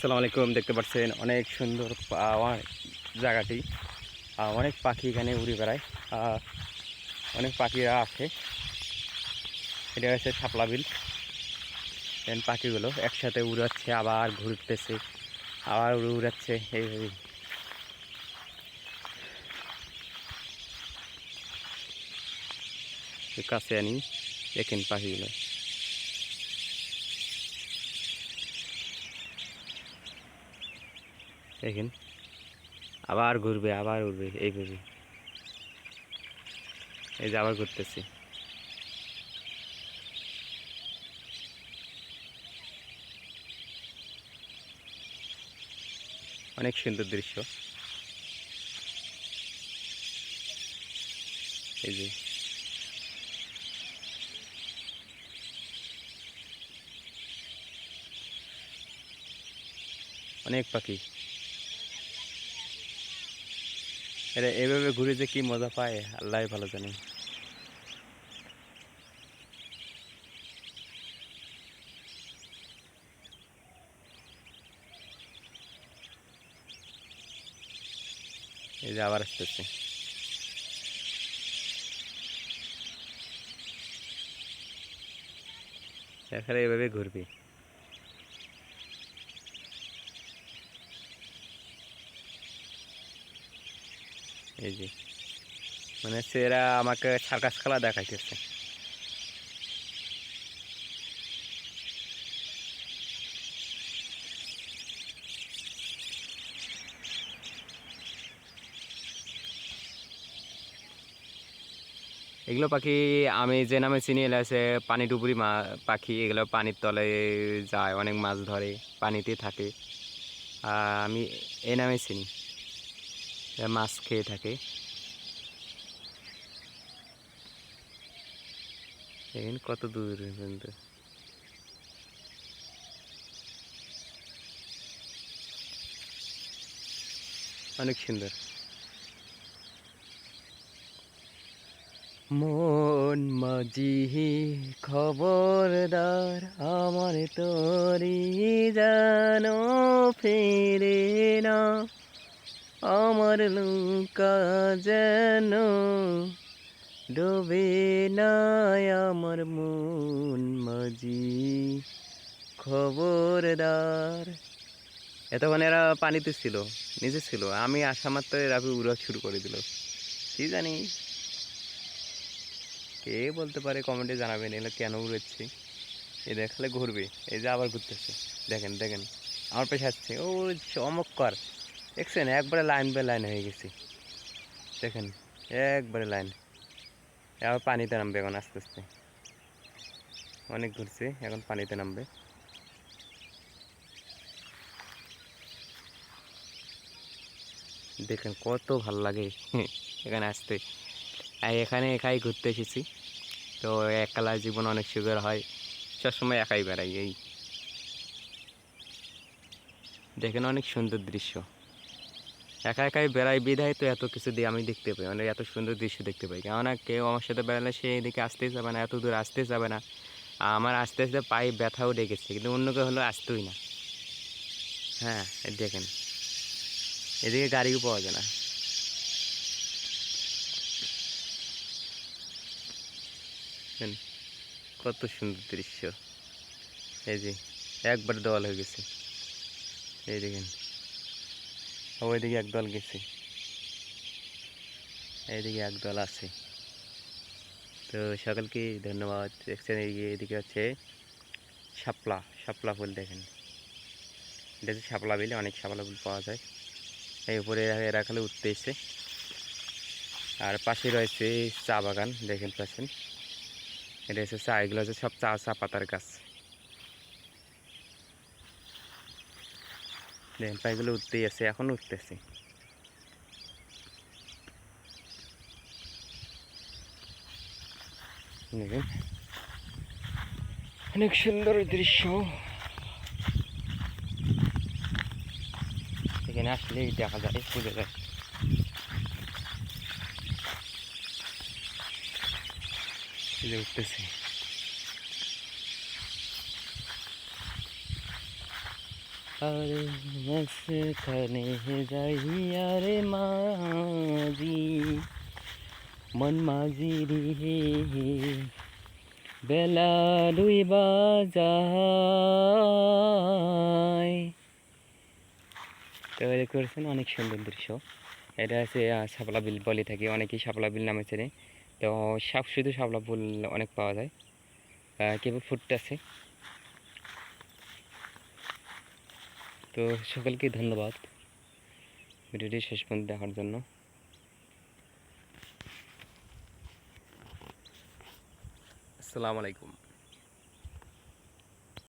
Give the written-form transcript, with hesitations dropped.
আসসালামু আলাইকুম। দেখতে পাচ্ছেন অনেক সুন্দর পাওয়ার জায়গাটি। অনেক পাখি এখানে উড়ে বেড়ায়। অনেক পাখিরা আসে। এটা হচ্ছে শাপলা বিল। পাখিগুলো একসাথে উড়াচ্ছে, আবার ঘুরতেছে, আবার উড়াচ্ছে এইভাবে। কাছে আনি, দেখেন পাখিগুলো দেখেন, আবার ঘুরবে, আবার উড়বে এইভাবে। এই যে আবার ঘুরতেছে। অনেক সুন্দর দৃশ্য। এই যে অনেক পাখি এরা এভাবে ঘুরে যে কি মজা পায় আল্লাহ ভালো জানে। এই যে আবার আসতেছে। এখানে এভাবে ঘুরবে। এই যে মানে হচ্ছে এরা আমাকে সার্কাস খেলা দেখাইতেছে। এগুলো পাখি আমি যে নামে চিনি, এগুলো আছে পানি ডুবুরি পাখি। এগুলো পানির তলে যায়, অনেক মাছ ধরে, পানিতে থাকে। আমি এই নামে চিনি। এরা মাছ খেয়ে থাকে। দেখেন কত দূর পর্যন্ত। অনেক সুন্দর। মন মাঝি খবরদার, আমার তরি যেন ফেরে না, আমার লঙ্কা যেন ডোবে নাই, আমার মন মাঝি খবরদার। এতক্ষণ এরা পানিতে ছিল, নিচে ছিল, আমি আসা মাত্র এরা উড়া শুরু করে দিল। কি জানি, কে বলতে পারে কমেন্টে জানাবেন এগুলো কেন উড়েছে। এই দেখালে ঘুরবে, এই যে আবার ঘুরতেছে। দেখেন দেখেন, আমার পেছনে আসছে। ও চমৎকার, দেখছেন একবারে লাইন বাই লাইন হয়ে গেছে। দেখেন একবারে লাইন। আবার পানিতে নামবে এখন আস্তে আস্তে। অনেক ঘুরছে, এখন পানিতে নামবে। দেখেন কত ভাল লাগে এখানে আসতে। এখানে একাই ঘুরতে এসেছি তো। একলা জীবন অনেক সুখের হয়, সবসময় একাই বেড়াই। এই দেখেন অনেক সুন্দর দৃশ্য। একা একাই বেড়াই বিধায় তো এত কিছু দিয়ে আমি দেখতে পাই, মানে এত সুন্দর দৃশ্য দেখতে পাই। কেননা কেউ আমার সাথে বেড়ালে সে এদিকে আসতেই যাবে না, এত দূর আসতে যাবে না। আমার আস্তে আস্তে পায়ে ব্যথাও ডেকেছে, কিন্তু অন্য কেউ হলো আসতেই না। হ্যাঁ, এই দেখেন এদিকে গাড়িও পাওয়া যায় না। দেখেন, কত সুন্দর দৃশ্য। এই যে একবার দল হয়ে গেছে। এই দেখেন ওইদিকে একদল গেছে, এইদিকে একদল আছে। তো সকলকে ধন্যবাদ। দেখছেন এইদিকে হচ্ছে শাপলা, শাপলা ফুল দেখেন। এটা হচ্ছে শাপলা বিলে, অনেক শাপলা ফুল পাওয়া যায়। এই উপরে এরা খালি উঠতে এসছে। আর পাশে রয়েছে চা বাগান, দেখেন পাচ্ছেন। এটা হচ্ছে চা, এগুলো হচ্ছে সব চা, চা পাতার গাছ। দেখেন পায়েগুলো উঠতেই আছে, এখন উঠতেছে। দেখেন অনেক সুন্দর দৃশ্য। এখানে আসলেই দেখা যায়, বোঝা যায়। এই যে উঠতেছে। আরে মাঝখানে যাইয়া রে মাঝি মন মাঝি রে বেলা ডুইবা যায়। তো এটা করেছেন অনেক সুন্দর দৃশ্য। এটা আছে শাপলা বিল বলে থাকি, অনেকেই শাপলা বিল নামে চেনে। তো শুধু শাপলা ফুল অনেক পাওয়া যায়, কেবল ফুটতেছে। তো সকলকে ধন্যবাদ ভিডিওটি শেষ পর্যন্ত দেখার জন্য। আসসালামু আলাইকুম।